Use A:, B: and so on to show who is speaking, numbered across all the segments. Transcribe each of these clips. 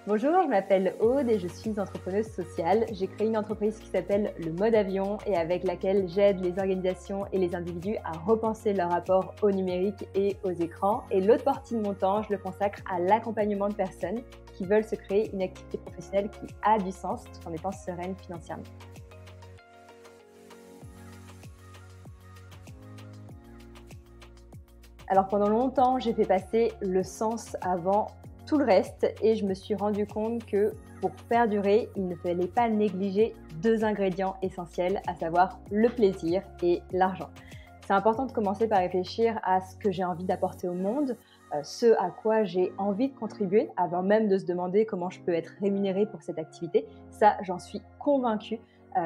A: Bonjour, je m'appelle Aude et je suis entrepreneuse sociale. J'ai créé une entreprise qui s'appelle Le Mode Avion et avec laquelle j'aide les organisations et les individus à repenser leur rapport au numérique et aux écrans. Et l'autre partie de mon temps, je le consacre à l'accompagnement de personnes qui veulent se créer une activité professionnelle qui a du sens tout en étant sereine financièrement. Alors pendant longtemps, j'ai fait passer le sens avant tout le reste et je me suis rendu compte que pour perdurer, il ne fallait pas négliger deux ingrédients essentiels, à savoir le plaisir et l'argent. C'est important de commencer par réfléchir à ce que j'ai envie d'apporter au monde, ce à quoi j'ai envie de contribuer, avant même de se demander comment je peux être rémunérée pour cette activité. Ça, j'en suis convaincue,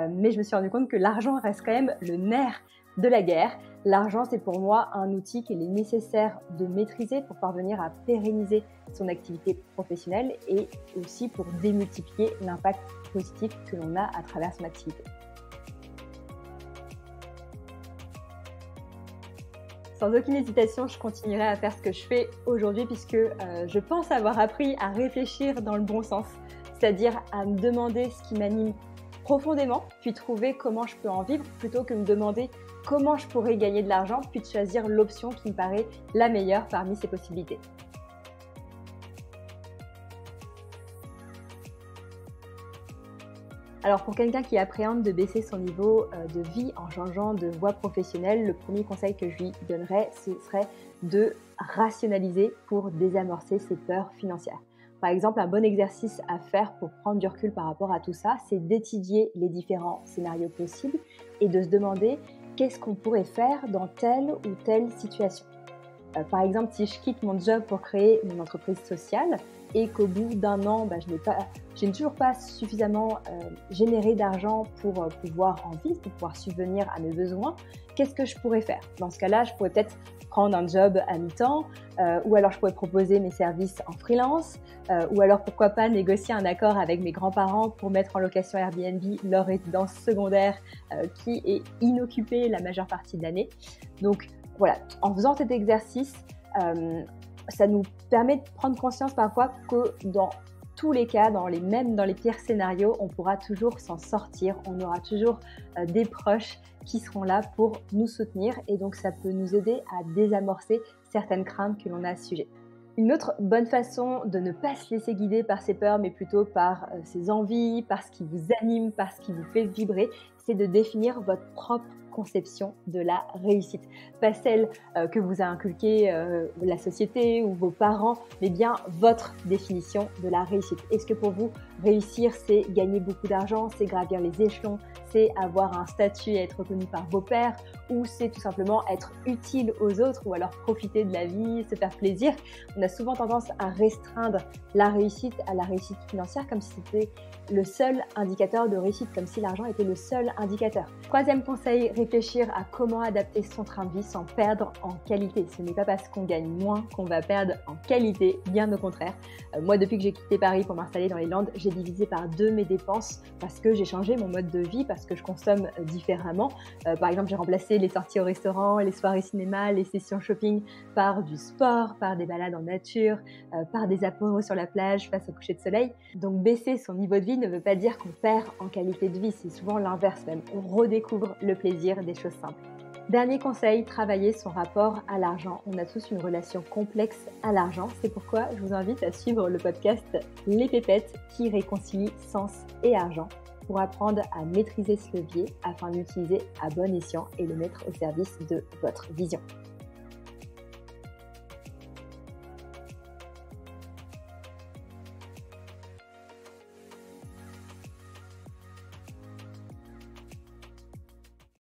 A: mais je me suis rendu compte que l'argent reste quand même le nerf de la guerre. L'argent, c'est pour moi un outil qu'il est nécessaire de maîtriser pour parvenir à pérenniser son activité professionnelle et aussi pour démultiplier l'impact positif que l'on a à travers son activité. Sans aucune hésitation, je continuerai à faire ce que je fais aujourd'hui puisque je pense avoir appris à réfléchir dans le bon sens, c'est-à-dire à me demander ce qui m'anime profondément, puis trouver comment je peux en vivre plutôt que me demander comment je pourrais gagner de l'argent, puis de choisir l'option qui me paraît la meilleure parmi ces possibilités. Alors pour quelqu'un qui appréhende de baisser son niveau de vie en changeant de voie professionnelle, le premier conseil que je lui donnerais, ce serait de rationaliser pour désamorcer ses peurs financières. Par exemple, un bon exercice à faire pour prendre du recul par rapport à tout ça, c'est d'étudier les différents scénarios possibles et de se demander qu'est-ce qu'on pourrait faire dans telle ou telle situation. Par exemple, si je quitte mon job pour créer mon entreprise sociale et qu'au bout d'un an, je n'ai toujours pas suffisamment généré d'argent pour pouvoir en vivre, pour pouvoir subvenir à mes besoins, qu'est-ce que je pourrais faire? Dans ce cas-là, je pourrais peut-être prendre un job à mi-temps ou alors je pourrais proposer mes services en freelance ou alors pourquoi pas négocier un accord avec mes grands-parents pour mettre en location Airbnb leur résidence secondaire qui est inoccupée la majeure partie de l'année. Donc voilà, en faisant cet exercice, ça nous permet de prendre conscience parfois que dans tous les cas, même dans les pires scénarios, on pourra toujours s'en sortir. On aura toujours des proches qui seront là pour nous soutenir et donc ça peut nous aider à désamorcer certaines craintes que l'on a à ce sujet. Une autre bonne façon de ne pas se laisser guider par ses peurs, mais plutôt par ses envies, par ce qui vous anime, par ce qui vous fait vibrer, c'est de définir votre propre conception de la réussite. Pas celle que vous a inculquée la société ou vos parents, mais bien votre définition de la réussite. Est-ce que pour vous, réussir, c'est gagner beaucoup d'argent, c'est gravir les échelons, c'est avoir un statut et être reconnu par vos pairs, ou c'est tout simplement être utile aux autres, ou alors profiter de la vie, se faire plaisir? On a souvent tendance à restreindre la réussite à la réussite financière comme si c'était le seul indicateur de réussite, comme si l'argent était le seul indicateur. Troisième conseil, réfléchir à comment adapter son train de vie sans perdre en qualité. Ce n'est pas parce qu'on gagne moins qu'on va perdre en qualité, bien au contraire. Moi, depuis que j'ai quitté Paris pour m'installer dans les Landes, j'ai divisé par 2 mes dépenses parce que j'ai changé mon mode de vie, parce que je consomme différemment. Par exemple, j'ai remplacé les sorties au restaurant, les soirées cinéma, les sessions shopping par du sport, par des balades en nature, par des apéros sur la plage face au coucher de soleil. Donc baisser son niveau de vie ne veut pas dire qu'on perd en qualité de vie, c'est souvent l'inverse même. On redécouvre le plaisir des choses simples. Dernier conseil, travailler son rapport à l'argent. On a tous une relation complexe à l'argent. C'est pourquoi je vous invite à suivre le podcast Les Pépettes qui réconcilie sens et argent pour apprendre à maîtriser ce levier afin de l'utiliser à bon escient et le mettre au service de votre vision.